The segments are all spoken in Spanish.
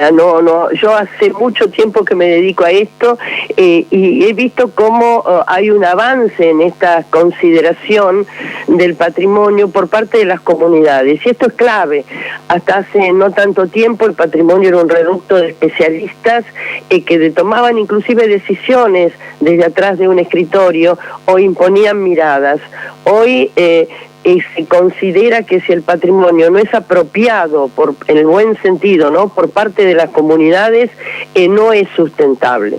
No, yo hace mucho tiempo que me dedico a esto y he visto cómo hay un avance en esta consideración del patrimonio por parte de las comunidades. Y esto es clave. Hasta hace no tanto tiempo el patrimonio era un reducto de especialistas que tomaban inclusive decisiones desde atrás de un escritorio o imponían miradas. Hoy se considera que si el patrimonio no es apropiado en el buen sentido, ¿no?, por parte de las comunidades, no es sustentable.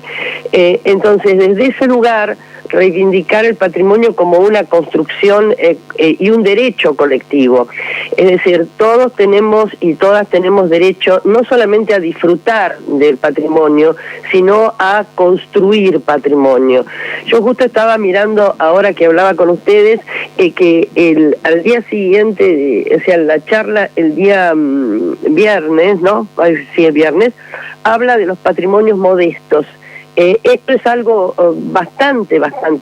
Entonces, desde ese lugar, reivindicar el patrimonio como una construcción y un derecho colectivo. Es decir, todos tenemos y todas tenemos derecho no solamente a disfrutar del patrimonio, sino a construir patrimonio. Yo justo estaba mirando, ahora que hablaba con ustedes, que al día siguiente, o sea, la charla el día viernes, ¿no? Sí, el viernes, habla de los patrimonios modestos. Esto es algo bastante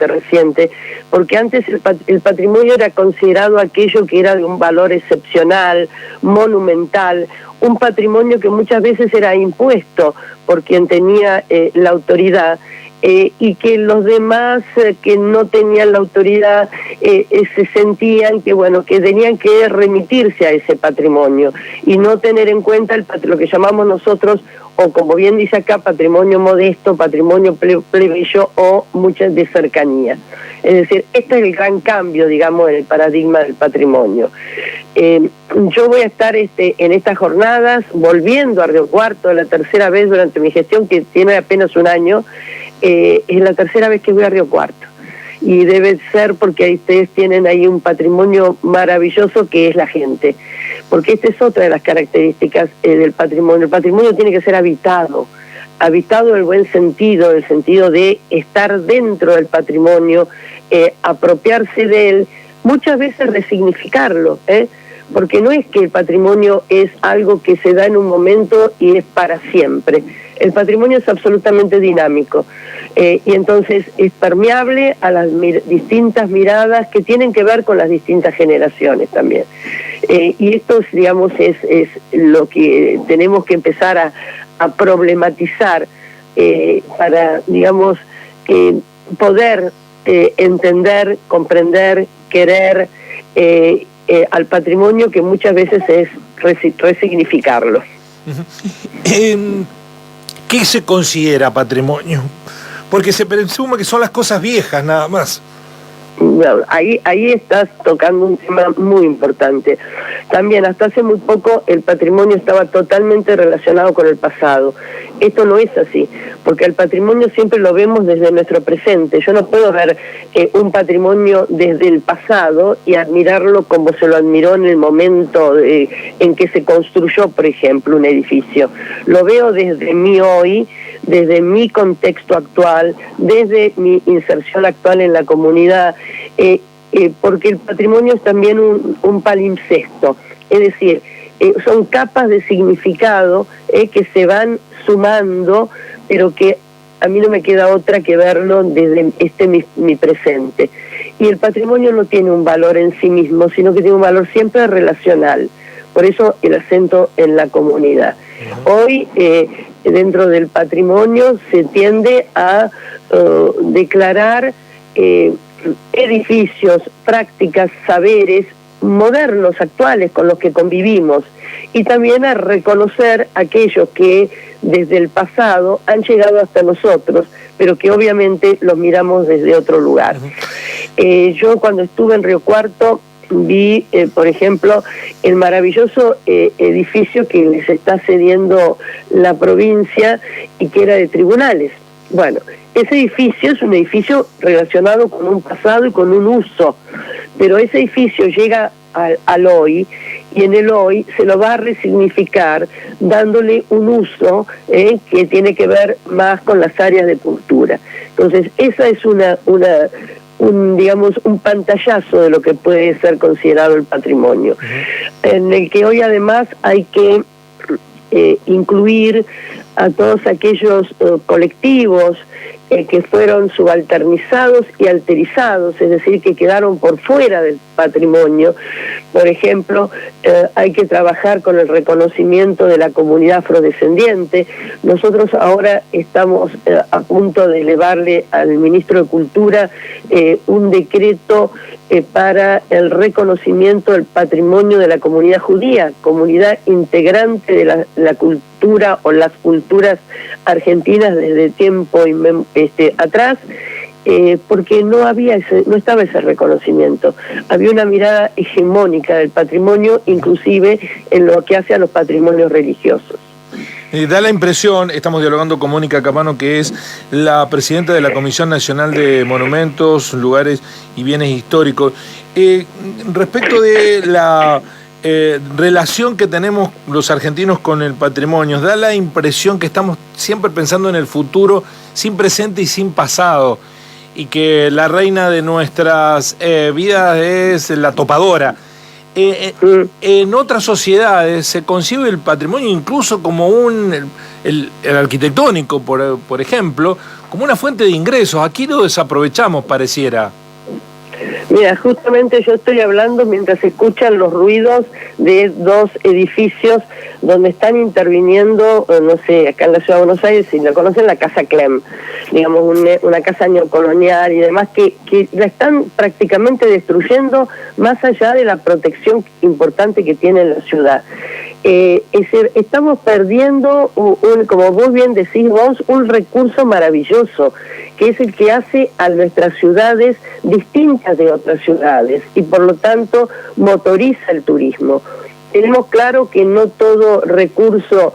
reciente, porque antes el patrimonio era considerado aquello que era de un valor excepcional, monumental, un patrimonio que muchas veces era impuesto por quien tenía la autoridad, y que los demás que no tenían la autoridad se sentían que, bueno, que tenían que remitirse a ese patrimonio y no tener en cuenta lo que llamamos nosotros, o como bien dice acá, patrimonio modesto, patrimonio plebeyo o muchas de cercanía. Es decir, este es el gran cambio, digamos, en el paradigma del patrimonio. Yo voy a estar en estas jornadas, volviendo a Río Cuarto, la tercera vez durante mi gestión, que tiene apenas un año. Es la tercera vez que voy a Río Cuarto. Y debe ser porque ahí ustedes tienen ahí un patrimonio maravilloso que es la gente. Porque esta es otra de las características del patrimonio. El patrimonio tiene que ser habitado en el buen sentido, en el sentido de estar dentro del patrimonio, apropiarse de él, muchas veces resignificarlo, porque no es que el patrimonio es algo que se da en un momento y es para siempre. El patrimonio es absolutamente dinámico y entonces es permeable a las distintas miradas que tienen que ver con las distintas generaciones también. Y esto, digamos, es lo que tenemos que empezar a problematizar para, digamos, poder entender, comprender, querer al patrimonio, que muchas veces es resignificarlo. ¿Qué se considera patrimonio? Porque se presume que son las cosas viejas, nada más. Bueno, ahí estás tocando un tema muy importante. También hasta hace muy poco el patrimonio estaba totalmente relacionado con el pasado. Esto no es así, porque el patrimonio siempre lo vemos desde nuestro presente. Yo no puedo ver un patrimonio desde el pasado y admirarlo como se lo admiró en el momento en que se construyó, por ejemplo, un edificio. Lo veo desde mi hoy, desde mi contexto actual, desde mi inserción actual en la comunidad, porque el patrimonio es también un palimpsesto, es decir, son capas de significado que se van sumando, pero que a mí no me queda otra que verlo desde mi presente. Y el patrimonio no tiene un valor en sí mismo, sino que tiene un valor siempre relacional. Por eso el acento en la comunidad. Hoy, dentro del patrimonio, se tiende a declarar edificios, prácticas, saberes modernos, actuales, con los que convivimos, y también a reconocer aquellos que desde el pasado han llegado hasta nosotros, pero que obviamente los miramos desde otro lugar. Yo cuando estuve en Río Cuarto vi, por ejemplo, el maravilloso edificio que les está cediendo la provincia y que era de tribunales. Bueno, ese edificio es un edificio relacionado con un pasado y con un uso, pero ese edificio llega al hoy, y en el hoy se lo va a resignificar dándole un uso que tiene que ver más con las áreas de cultura. Entonces, esa es digamos, un pantallazo de lo que puede ser considerado el patrimonio, en el que hoy además hay que incluir a todos aquellos colectivos que fueron subalternizados y alterizados, es decir, que quedaron por fuera del patrimonio. Por ejemplo, hay que trabajar con el reconocimiento de la comunidad afrodescendiente. Nosotros ahora estamos a punto de elevarle al ministro de Cultura un decreto para el reconocimiento del patrimonio de la comunidad judía, comunidad integrante de la cultura o las culturas argentinas desde tiempo atrás, porque no estaba ese reconocimiento. Había una mirada hegemónica del patrimonio, inclusive en lo que hace a los patrimonios religiosos. Da la impresión, estamos dialogando con Mónica Capano, que es la presidenta de la Comisión Nacional de Monumentos, Lugares y Bienes Históricos. Respecto de la relación que tenemos los argentinos con el patrimonio, da la impresión que estamos siempre pensando en el futuro, sin presente y sin pasado, y que la reina de nuestras vidas es la topadora. En otras sociedades se concibe el patrimonio incluso como el arquitectónico, por ejemplo, como una fuente de ingresos. Aquí lo desaprovechamos, pareciera. Mira, justamente yo estoy hablando mientras se escuchan los ruidos de dos edificios donde están interviniendo, no sé, acá en la Ciudad de Buenos Aires, si la conocen, la Casa Clem, digamos, una casa neocolonial y demás, que la están prácticamente destruyendo más allá de la protección importante que tiene la ciudad. Es decir, estamos perdiendo, como vos bien decís vos, un recurso maravilloso, que es el que hace a nuestras ciudades distintas de otras ciudades y por lo tanto motoriza el turismo. Tenemos claro que no todo recurso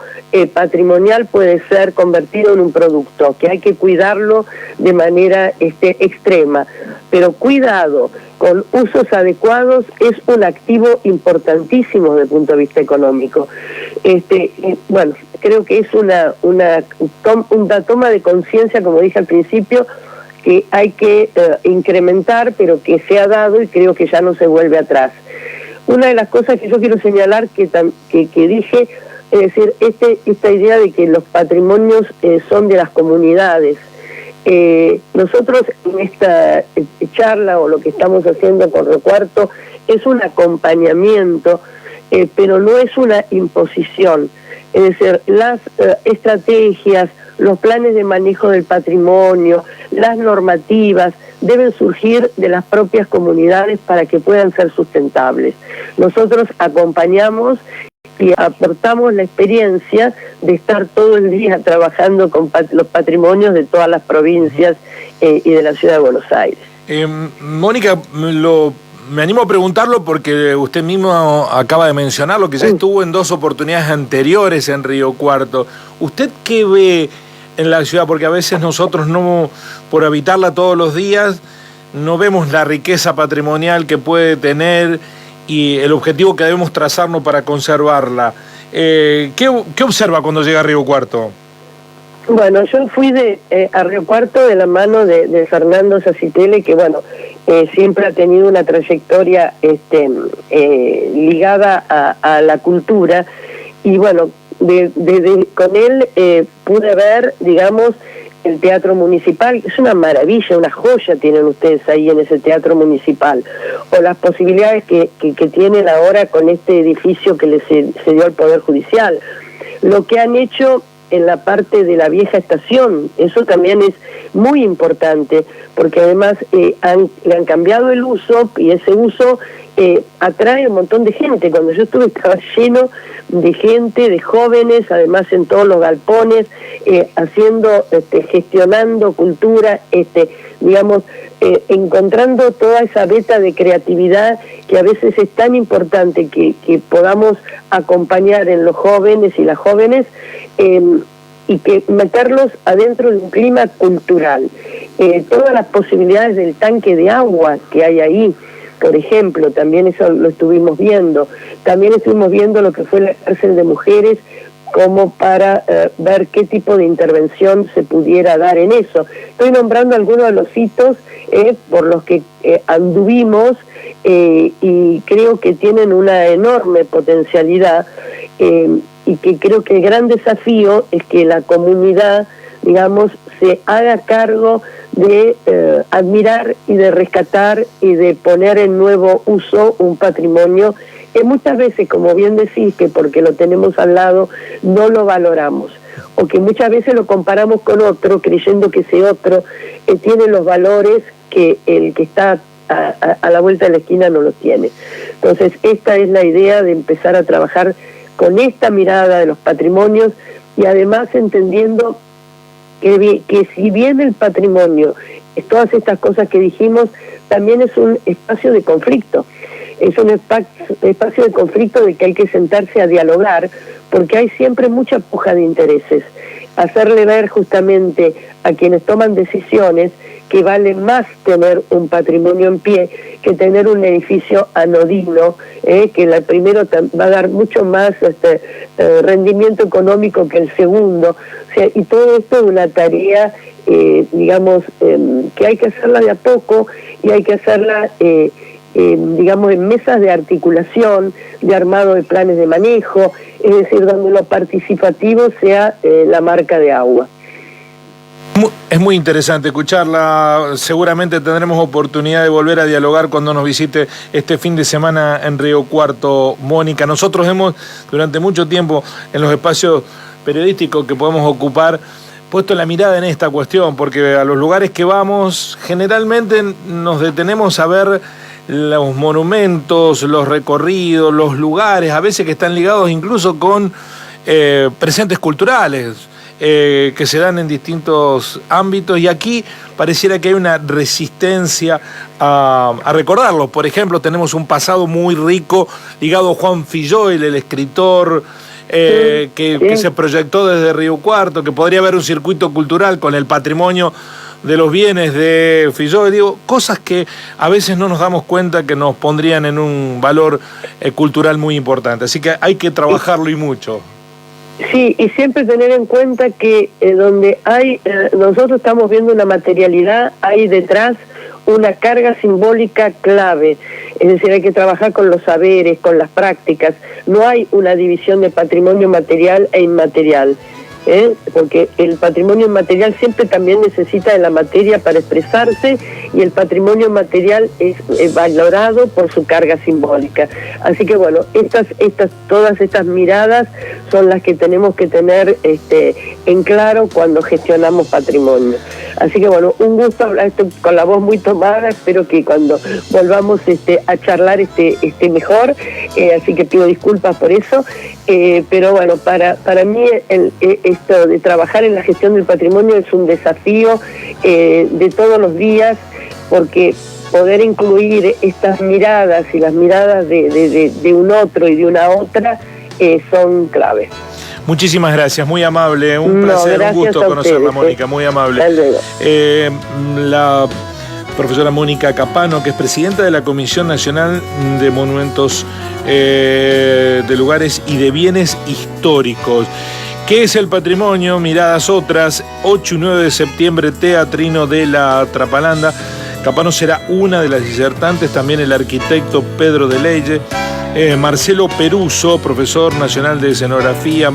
patrimonial puede ser convertido en un producto, que hay que cuidarlo de manera extrema, pero cuidado, con usos adecuados, es un activo importantísimo desde el punto de vista económico. Bueno, creo que es una toma de conciencia, como dije al principio, que hay que incrementar, pero que se ha dado y creo que ya no se vuelve atrás. Una de las cosas que yo quiero señalar que dije, es decir, esta idea de que los patrimonios son de las comunidades. Nosotros en esta charla o lo que estamos haciendo con Río Cuarto es un acompañamiento, pero no es una imposición. Es decir, las estrategias, los planes de manejo del patrimonio, las normativas deben surgir de las propias comunidades para que puedan ser sustentables. Nosotros acompañamos y aportamos la experiencia de estar todo el día trabajando con los patrimonios de todas las provincias y de la Ciudad de Buenos Aires. Mónica, me animo a preguntarlo porque usted mismo acaba de mencionarlo, que ya estuvo en 2 oportunidades anteriores en Río Cuarto. ¿Usted qué ve en la ciudad? Porque a veces nosotros, no, por habitarla todos los días, no vemos la riqueza patrimonial que puede tener y el objetivo que debemos trazarnos para conservarla. ¿Qué observa cuando llega a Río Cuarto? Bueno, yo fui a Río Cuarto de la mano de Fernando Sacitele, que bueno, siempre ha tenido una trayectoria ligada a la cultura, y bueno, con él pude ver, digamos, el Teatro Municipal. Es una maravilla, una joya tienen ustedes ahí en ese Teatro Municipal, o las posibilidades que tienen ahora con este edificio que se dio al Poder Judicial. Lo que han hecho en la parte de la vieja estación, eso también es muy importante, porque además le han cambiado el uso, y ese uso atrae un montón de gente. Cuando yo estuve estaba lleno de gente, de jóvenes, además en todos los galpones, gestionando cultura, digamos, encontrando toda esa beta de creatividad que a veces es tan importante que podamos acompañar en los jóvenes y las jóvenes, y que meterlos adentro de un clima cultural. Todas las posibilidades del tanque de agua que hay ahí, por ejemplo, también eso lo estuvimos viendo. También estuvimos viendo lo que fue la cárcel de mujeres, como para ver qué tipo de intervención se pudiera dar en eso. Estoy nombrando algunos de los hitos por los que anduvimos, y creo que tienen una enorme potencialidad, y que creo que el gran desafío es que la comunidad digamos, se haga cargo de admirar y de rescatar y de poner en nuevo uso un patrimonio que muchas veces, como bien decís, que porque lo tenemos al lado no lo valoramos, o que muchas veces lo comparamos con otro creyendo que ese otro tiene los valores que el que está a la vuelta de la esquina no los tiene. Entonces esta es la idea de empezar a trabajar con esta mirada de los patrimonios y además entendiendo que si bien el patrimonio, todas estas cosas que dijimos, también es un espacio de conflicto. Es un espacio de conflicto de que hay que sentarse a dialogar, porque hay siempre mucha puja de intereses. Hacerle ver justamente a quienes toman decisiones que vale más tener un patrimonio en pie que tener un edificio anodino, que el primero va a dar mucho más rendimiento económico que el segundo. O sea, y todo esto es una tarea, digamos, que hay que hacerla de a poco y hay que hacerla digamos, en mesas de articulación, de armado de planes de manejo, es decir, donde lo participativo sea la marca de agua. Es muy interesante escucharla. Seguramente tendremos oportunidad de volver a dialogar cuando nos visite este fin de semana en Río Cuarto, Mónica. Nosotros hemos, durante mucho tiempo, en los espacios periodísticos que podemos ocupar, puesto la mirada en esta cuestión, porque a los lugares que vamos, generalmente nos detenemos a ver los monumentos, los recorridos, los lugares, a veces que están ligados incluso con presentes culturales que se dan en distintos ámbitos, y aquí pareciera que hay una resistencia a recordarlos. Por ejemplo, tenemos un pasado muy rico ligado a Juan Filloil, el escritor que se proyectó desde Río Cuarto, que podría haber un circuito cultural con el patrimonio de los bienes de Filloil, digo, cosas que a veces no nos damos cuenta que nos pondrían en un valor cultural muy importante. Así que hay que trabajarlo y mucho. Sí, y siempre tener en cuenta que donde hay, nosotros estamos viendo una materialidad, hay detrás una carga simbólica clave. Es decir, hay que trabajar con los saberes, con las prácticas. No hay una división de patrimonio material e inmaterial. Porque el patrimonio inmaterial siempre también necesita de la materia para expresarse, y el patrimonio material es valorado por su carga simbólica. Así que bueno, todas estas miradas son las que tenemos que tener en claro cuando gestionamos patrimonio. Así que bueno, un gusto hablar con la voz muy tomada. Espero que cuando volvamos a charlar mejor, así que pido disculpas por eso, pero bueno, para mí esto de trabajar en la gestión del patrimonio es un desafío de todos los días, porque poder incluir estas miradas y las miradas de un otro y de una otra son claves. Muchísimas gracias, muy amable, un placer, un gusto conocerla, Mónica, muy amable. La profesora Mónica Capano, que es presidenta de la Comisión Nacional de Monumentos de Lugares y de Bienes Históricos. ¿Qué es el patrimonio? Miradas otras, 8 y 9 de septiembre, Teatrino de la Trapalanda. Capano será una de las disertantes, también el arquitecto Pedro de Leye, Marcelo Peruso, profesor nacional de escenografía,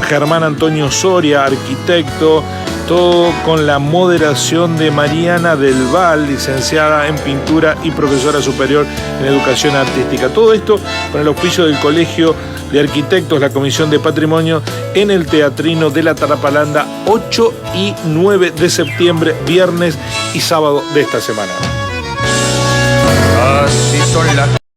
Germán Antonio Soria, arquitecto, todo con la moderación de Mariana del Val, licenciada en pintura y profesora superior en educación artística. Todo esto con el auspicio del Colegio de Arquitectos, la Comisión de Patrimonio, en el Teatrino de la Trapalanda, 8 y 9 de septiembre, viernes y sábado de esta semana. Así son las